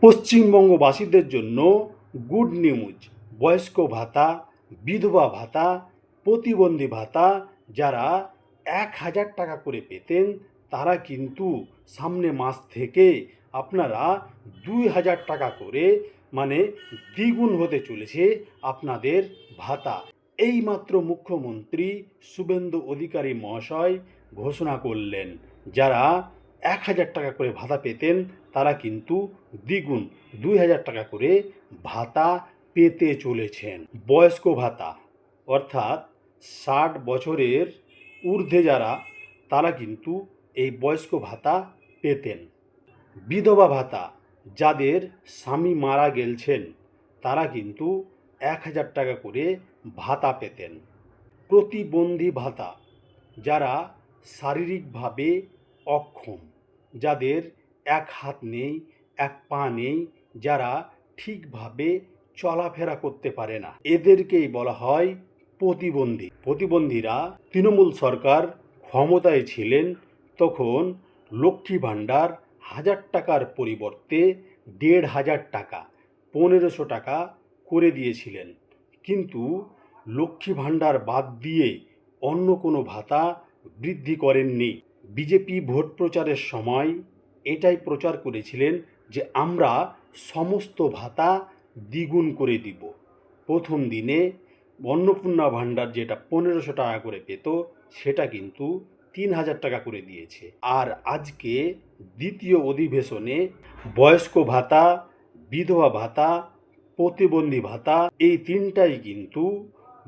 পশ্চিমবঙ্গবাসীদের জন্য good news. বয়স্ক ভাতা, বিধবা ভাতা, প্রতিবন্ধী ভাতা যারা 1,000 টাকা করে পেতেন তারা কিন্তু সামনে মাস থেকে আপনারা 2,000 টাকা করে মানে দ্বিগুণ হতে চলেছে আপনাদের ভাতা। এইমাত্র মুখ্যমন্ত্রী শুভেন্দু অধিকারী মহাশয় ঘোষণা করলেন যারা 1,000 টাকা করে ভাতা পেতেন তারা কিন্তু দ্বিগুণ 2,000 টাকা করে ভাতা পেতে চলেছেন। বয়স্ক ভাতা অর্থাৎ 60 বছরের ঊর্ধ্বে যারা তারা কিন্তু এই বয়স্ক ভাতা পেতেন। বিধবা ভাতা যাদের স্বামী মারা গেছেন তারা কিন্তু 1,000 টাকা করে ভাতা পেতেন। প্রতিবন্ধী ভাতা যারা শারীরিকভাবে অক্ষম, যাদের এক হাত নেই, এক পা নেই, যারা ঠিকভাবে চলাফেরা করতে পারে না, এদেরকেই বলা হয় প্রতিবন্ধী। প্রতিবন্ধীরা তৃণমূল সরকার ক্ষমতায় ছিলেন তখন লক্ষ্মী ভাণ্ডার 1,000 টাকার পরিবর্তে 1,500 টাকা 1,500 টাকা করে দিয়েছিলেন। কিন্তু লক্ষ্মী ভাণ্ডার বাদ দিয়ে অন্য কোনো ভাতা বৃদ্ধি করেননি। বিজেপি ভোট প্রচারের সময় এটাই প্রচার করেছিলেন যে আমরা সমস্ত ভাতা দ্বিগুণ করে দিব। প্রথম দিনে অন্নপূর্ণা ভাণ্ডার যেটা 1,500 টাকা করে পেত সেটা কিন্তু 3,000 টাকা করে দিয়েছে। আর আজকে দ্বিতীয় অধিবেশনে বয়স্ক ভাতা, বিধবা ভাতা, প্রতিবন্ধী ভাতা এই তিনটাই কিন্তু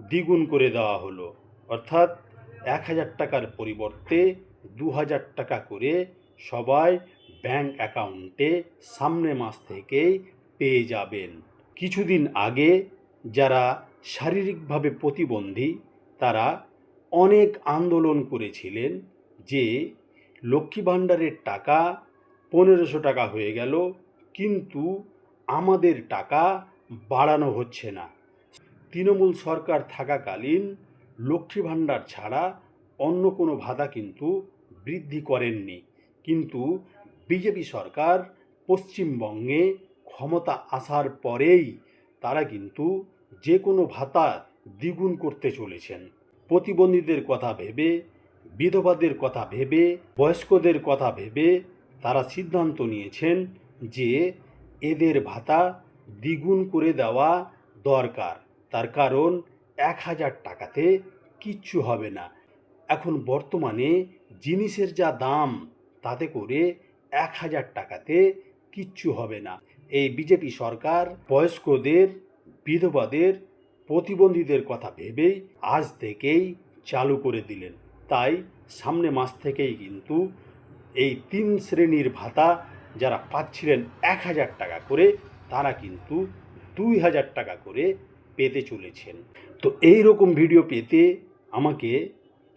দ্বিগুণ করে দেওয়া হলো। অর্থাৎ 1,000 টাকার পরিবর্তে 2,000 টাকা করে সবাই ব্যাংক অ্যাকাউন্টে সামনের মাস থেকেই পেয়ে যাবেন। কিছুদিন আগে যারা শারীরিকভাবে প্রতিবন্ধী তারা অনেক আন্দোলন করেছিলেন যে লক্ষ্মী ভাণ্ডারের টাকা 1,500 টাকা হয়ে গেল কিন্তু আমাদের টাকা বাড়ানো হচ্ছে না। তৃণমূল সরকার থাকাকালীন লক্ষ্মী ভাণ্ডার ছাড়া অন্য কোনো ভাতা কিন্তু বৃদ্ধি করেননি। কিন্তু বিজেপি সরকার পশ্চিমবঙ্গে ক্ষমতা আসার পরেই তারা কিন্তু যে কোনো ভাতা দ্বিগুণ করতে চলেছেন। প্রতিবন্ধীদের কথা ভেবে, বিধবাদের কথা ভেবে, বয়স্কদের কথা ভেবে তারা সিদ্ধান্ত নিয়েছেন যে এদের ভাতা দ্বিগুণ করে দেওয়া দরকার। তার কারণ 1,000 টাকাতে কিচ্ছু হবে না। এখন বর্তমানে জিনিসের যা দাম তাতে করে 1,000 টাকাতে কিচ্ছু হবে না। এই বিজেপি সরকার বয়স্কদের, বিধবাদের, প্রতিবন্ধীদের কথা ভেবেই আজ থেকেই চালু করে দিলেন। তাই সামনে মাস থেকেই কিন্তু এই 3 শ্রেণীর ভাতা যারা পাচ্ছিলেন 1,000 টাকা করে তারা কিন্তু 2,000 টাকা করে পেতে চলেছেন। তো এই রকম ভিডিও পেতে আমাকে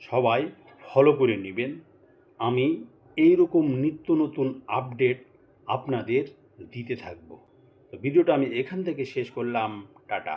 সবাই ফলো করে নেবেন। আমি এই রকম নিত্য নতুন আপডেট আপনাদের দিতে থাকব। তো ভিডিওটা আমি এখান থেকে শেষ করলাম। টাটা।